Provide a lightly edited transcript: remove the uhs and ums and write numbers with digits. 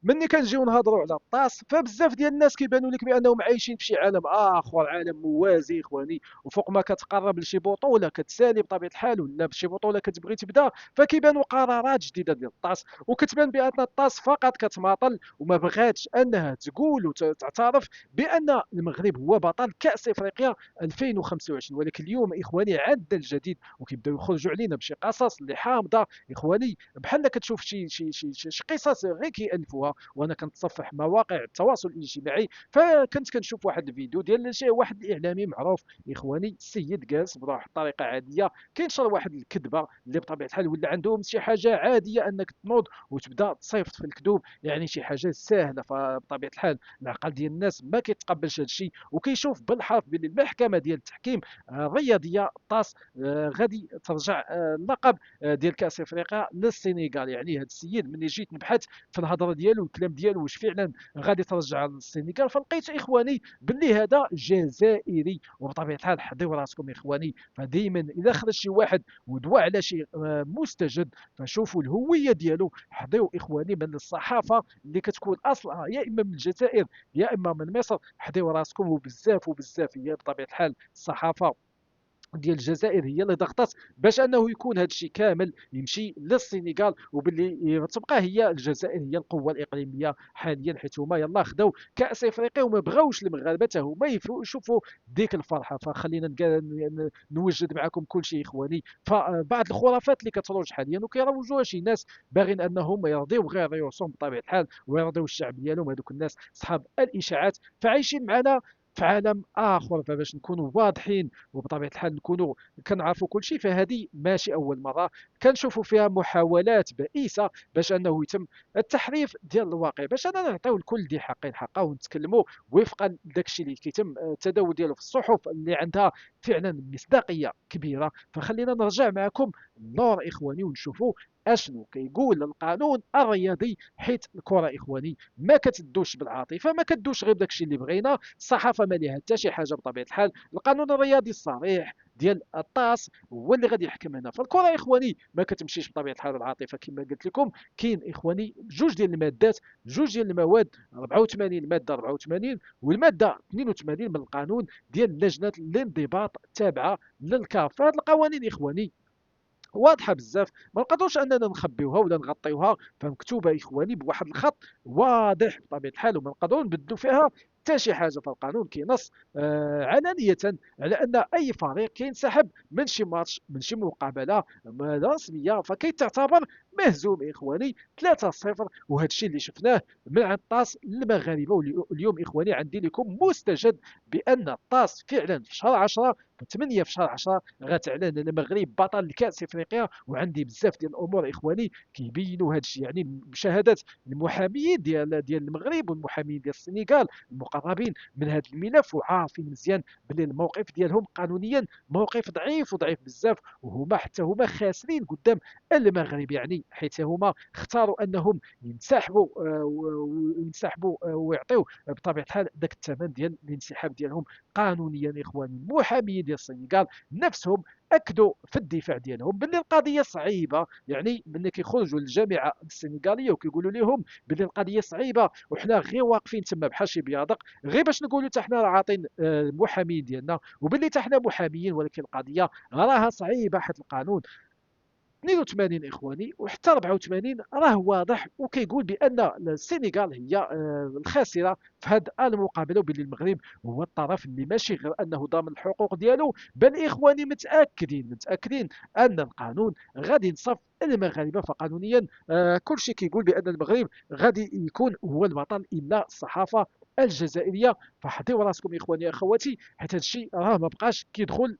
ملي كنجيو نهضروا على الطاس، فبزاف ديال الناس كيبانوا لك بانهم عايشين في شي عالم اخر، عالم موازي اخواني. وفوق ما كتقرب لشي بطوله كتسالي بطبيعه الحال، ولا بشي بطوله كتبغي تبدا، فكيبانوا قرارات جديده ديال الطاس، وكتبان بان الطاس فقط كتماطل وما بغاتش انها تقول وتعترف بان المغرب هو بطل كاس افريقيا 2025. ولكن اليوم اخواني عندنا الجديد، وكيبداو يخرجوا علينا بشي قصص اللي حامضه اخواني، بحال كتشوف شي قصص غير كيالفوها. وانا كنتصفح مواقع التواصل الاجتماعي، فكنت كنشوف واحد الفيديو ديال شي واحد الاعلامي معروف اخواني، السيد جالس بواحد الطريقه عاديه كينشر واحد الكذبه اللي بطبيعه الحال ولا عندهم شي حاجه عاديه انك تنوض وتبدا تصيفط في الكذوب، يعني شي حاجه سهله. فبطبيعه الحال العقل ديال الناس ما كيتقبلش هذا الشيء، وكيشوف بالحرف بان المحكمه ديال التحكيم الرياضيه طاس غادي ترجع اللقب ديال كاس افريقيا للسينغال. يعني هذا السيد ملي جيت نبحث في الهضره ديالو والكلام ديالو واش فعلا غادي ترجع للسينغال، فلقيت اخواني باللي هذا جزائري. وبطبيعه الحال حضروا راسكم اخواني، فدائما اذا خرج شي واحد ودوا على شي مستجد، فشوفوا الهويه ديالو، حضروا اخواني من الصحافه اللي كتكون اصلها يا اما من الجزائر يا اما من مصر. حضروا راسكم، وبزاف وبزاف هي بطبيعه الحال الصحافه ديال الجزائر هي اللي ضغطت باش انه يكون هذا الشيء كامل يمشي للسينغال، وباللي تبقى هي الجزائر هي القوه الاقليميه حاليا، حيت هما يلاه خداو كاس افريقيا وما بغاوش المغاربه حتى هما يشوفوا ديك الفرحه. فخلينا نوجد معكم كل شيء اخواني. فبعض الخرافات اللي كتروج حاليا وكيروجوها شي ناس باغين انهم يرضيو غير ريوسهم بطبيعه الحال ويرضيو الشعب ديالهم، هذوك الناس اصحاب الاشاعات، فعايشين معنا في عالم اخر. فباش نكونوا واضحين وبطبيعه الحال نكونوا كنعرفوا كل شيء، فهذه ماشي اول مره كنشوفوا فيها محاولات بائسه باش انه يتم التحريف ديال الواقع، باش اننا نعطيو الكل ذي حق حقه ونتكلموا وفقا لذاك الشيء اللي كيتم التداول ديالو في الصحف اللي عندها فعلا مصداقيه كبيره. فخلينا نرجع معكم اللور اخواني ونشوفوا اشنو كيقول القانون الرياضي، حيت الكره اخواني ما كتدوش بالعاطفه، ما كدوش غير بداك الشيء اللي بغينا. الصحافه ما ليها حتى شي حاجه بطبيعه الحال. القانون الرياضي الصريح ديال الطاس هو اللي غادي يحكم هنا. فالكره اخواني ما كتمشيش بطبيعه الحال العاطفه كما قلت لكم. كاين اخواني جوج ديال المادات، جوج ديال المواد، 84 الماده 84 والماده 82 من القانون ديال لجنه الانضباط التابعه للكاف. فهاد القوانين اخواني واضحه بزاف، ما نقدروش اننا نخبيوها ولا نغطيوها، فمكتوبه اخواني بواحد الخط واضح بطبيعه الحال، وما نقدروا نبدلوا فيها حتى شي حاجه. فالقانون كينص علانيه على ان اي فريق كينسحب من شي ماتش من شي مقابله رسميه فكيتعتبر مهزوم اخواني 3-0. وهذا الشيء اللي شفناه من عند طاس المغاربه. واليوم اخواني عندي لكم مستجد بان الطاس فعلا في شهر 10 في 8 في شهر 10 غتعلن المغرب بطل كاس افريقيا. وعندي بزاف ديال الامور اخواني كيبينوا هذا الشيء، يعني بشهادات المحاميين ديال المغرب والمحامين ديال السنغال المقربين من هذا الملف، وعارفين مزيان باللي الموقف ديالهم قانونيا موقف ضعيف وضعيف بزاف، وهما حتى هما خاسرين قدام المغرب، يعني حيت هما اختاروا انهم ينسحبوا وينسحبوا ويعطيو بطبيعه الحال ذاك الثمن ديال الانسحاب ديالهم قانونيا. اخواني المحامين ديال السنغال نفسهم اكدوا في الدفاع ديالهم باللي القضيه صعيبه، يعني ملي كيخرجوا للجامعه السنغاليه وكيقولوا لهم باللي القضيه صعيبه وحنا غير واقفين تما بحال شي بيادق غير باش نقولوا حتى حنا راه عاطين المحامين ديالنا وباللي حتى حنا محاميين، ولكن القضيه راها صعيبه حيت القانون 82 اخواني وحتى 84 راه واضح وكيقول بان السنغال هي الخاسره في هذه المقابله، وباللي المغرب هو الطرف اللي ماشي غير انه ضامن الحقوق ديالو، بل اخواني متاكدين ان القانون غادي ينصف المغاربه. فقانونيا كل شيء كيقول بان المغرب غادي يكون هو البطل الا الصحافه الجزائريه. فحضروا راسكم اخواني اخواتي حيت هذا الشيء راه ما بقاش كيدخل